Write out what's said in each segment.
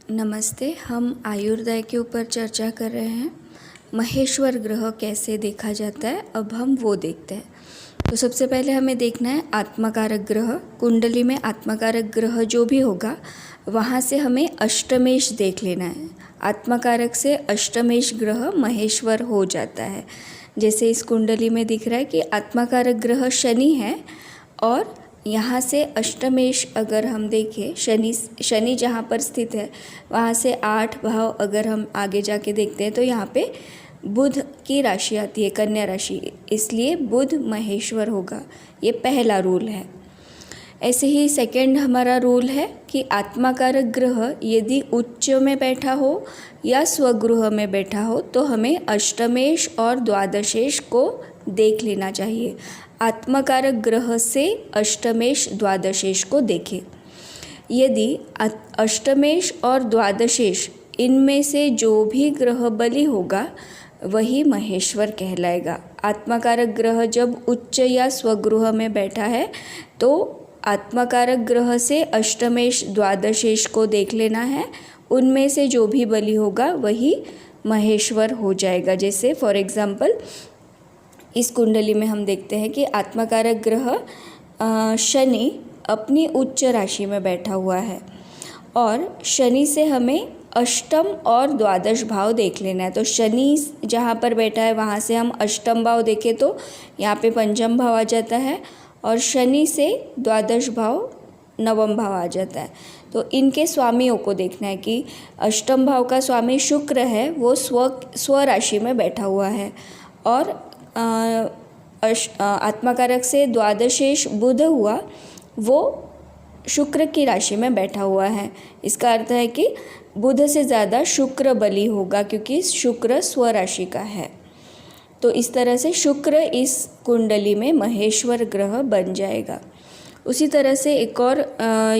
नमस्ते। हम आयुर्वेद के ऊपर चर्चा कर रहे हैं। महेश्वर ग्रह कैसे देखा जाता है, अब हम वो देखते हैं। तो सबसे पहले हमें देखना है आत्मकारक ग्रह। कुंडली में आत्मकारक ग्रह जो भी होगा वहाँ से हमें अष्टमेश देख लेना है। आत्मकारक से अष्टमेश ग्रह महेश्वर हो जाता है। जैसे इस कुंडली में दिख रहा है कि आत्मकारक ग्रह शनि है और यहाँ से अष्टमेश अगर हम देखें, शनि जहाँ पर स्थित है वहाँ से 8 भाव अगर हम आगे जाके देखते हैं तो यहाँ पे बुध की राशि आती है, कन्या राशि, इसलिए बुध महेश्वर होगा। ये पहला रूल है। ऐसे ही सेकंड हमारा रूल है कि आत्मकारक ग्रह यदि उच्च में बैठा हो या स्वगृह में बैठा हो तो हमें अष्टमेश और द्वादशेश को देख लेना चाहिए। आत्मकारक ग्रह से अष्टमेश द्वादशेश को देखें। यदि अष्टमेश और द्वादशेश इनमें से जो भी ग्रह बली होगा वही महेश्वर कहलाएगा। आत्मकारक ग्रह जब उच्च या स्वगृह में बैठा है तो आत्मकारक ग्रह से अष्टमेश द्वादशेश को देख लेना है। उनमें से जो भी बली होगा वही महेश्वर हो जाएगा। जैसे फॉर एग्जाम्पल इस कुंडली में हम देखते हैं कि आत्मकारक ग्रह शनि अपनी उच्च राशि में बैठा हुआ है और शनि से हमें अष्टम और द्वादश भाव देख लेना है। तो शनि जहाँ पर बैठा है वहाँ से हम अष्टम भाव देखें तो यहाँ पे पंचम भाव आ जाता है और शनि से द्वादश भाव नवम भाव आ जाता है। तो इनके स्वामियों को देखना है कि अष्टम भाव का स्वामी शुक्र है, वो स्व राशि में बैठा हुआ है और आत्मकारक से द्वादशेश बुध हुआ, वो शुक्र की राशि में बैठा हुआ है। इसका अर्थ है कि बुध से ज़्यादा शुक्र बली होगा क्योंकि शुक्र स्व राशि का है। तो इस तरह से शुक्र इस कुंडली में महेश्वर ग्रह बन जाएगा। उसी तरह से एक और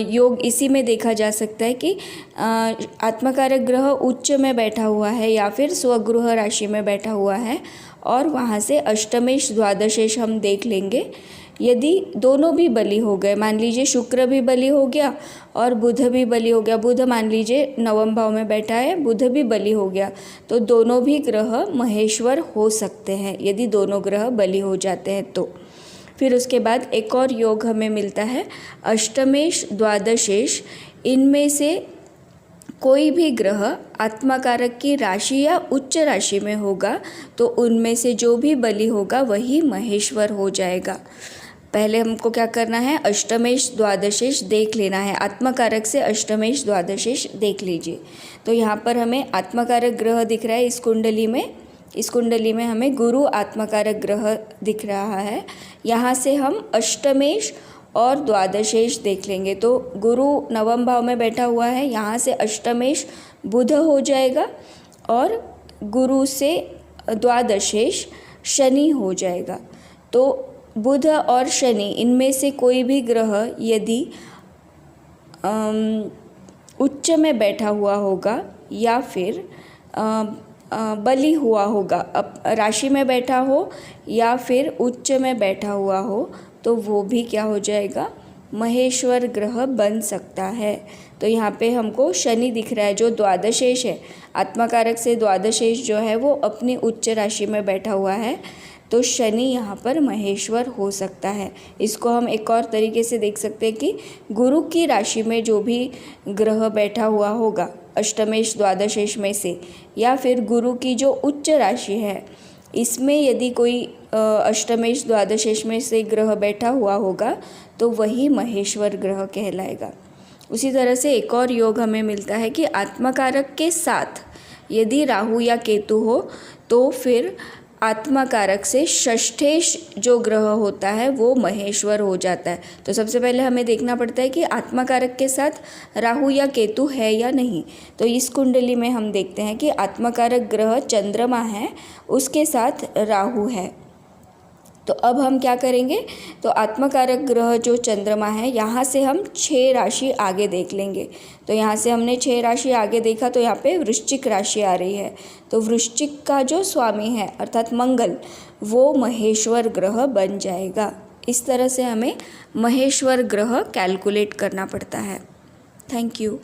योग इसी में देखा जा सकता है कि आत्मकारक ग्रह उच्च में बैठा हुआ है या फिर स्वगृह राशि में बैठा हुआ है और वहाँ से अष्टमेश द्वादशेश हम देख लेंगे। यदि दोनों भी बली हो गए, मान लीजिए शुक्र भी बली हो गया और बुध भी बली हो गया, बुध मान लीजिए नवम भाव में बैठा है, बुध भी बली हो गया, तो दोनों भी ग्रह महेश्वर हो सकते हैं यदि दोनों ग्रह बली हो जाते हैं तो। फिर उसके बाद एक और योग हमें मिलता है अष्टमेश द्वादशेश। इनमें से कोई भी ग्रह आत्मकारक की राशि या उच्च राशि में होगा तो उनमें से जो भी बली होगा वही महेश्वर हो जाएगा। पहले हमको क्या करना है, अष्टमेश द्वादशेश देख लेना है। आत्मकारक से अष्टमेश द्वादशेश देख लीजिए। तो यहाँ पर हमें आत्मकारक ग्रह दिख रहा है इस कुंडली में हमें गुरु आत्मकारक ग्रह दिख रहा है। यहाँ से हम अष्टमेश और द्वादशेश देख लेंगे। तो गुरु नवम भाव में बैठा हुआ है, यहाँ से अष्टमेश बुध हो जाएगा और गुरु से द्वादशेश शनि हो जाएगा। तो बुध और शनि इनमें से कोई भी ग्रह यदि उच्च में बैठा हुआ होगा या फिर बली हुआ होगा, अब राशि में बैठा हो या फिर उच्च में बैठा हुआ हो तो वो भी क्या हो जाएगा, महेश्वर ग्रह बन सकता है। तो यहाँ पे हमको शनि दिख रहा है जो द्वादशेश है, आत्मकारक से द्वादशेश जो है वो अपनी उच्च राशि में बैठा हुआ है, तो शनि यहाँ पर महेश्वर हो सकता है। इसको हम एक और तरीके से देख सकते हैं कि गुरु की राशि में जो भी ग्रह बैठा हुआ होगा अष्टमेश द्वादशेश में से, या फिर गुरु की जो उच्च राशि है इसमें यदि कोई अष्टमेश द्वादशेश में से ग्रह बैठा हुआ होगा तो वही महेश्वर ग्रह कहलाएगा। उसी तरह से एक और योग हमें मिलता है कि आत्मकारक के साथ यदि राहु या केतु हो तो फिर आत्मकारक से षष्ठेश जो ग्रह होता है वो महेश्वर हो जाता है। तो सबसे पहले हमें देखना पड़ता है कि आत्मकारक के साथ राहु या केतु है या नहीं। तो इस कुंडली में हम देखते हैं कि आत्मकारक ग्रह चंद्रमा है, उसके साथ राहु है। तो अब हम क्या करेंगे, तो आत्मकारक ग्रह जो चंद्रमा है यहाँ से हम 6 राशि आगे देख लेंगे। तो यहाँ से हमने 6 राशि आगे देखा तो यहाँ पे वृश्चिक राशि आ रही है। तो वृश्चिक का जो स्वामी है अर्थात मंगल, वो महेश्वर ग्रह बन जाएगा। इस तरह से हमें महेश्वर ग्रह कैलकुलेट करना पड़ता है। Thank you.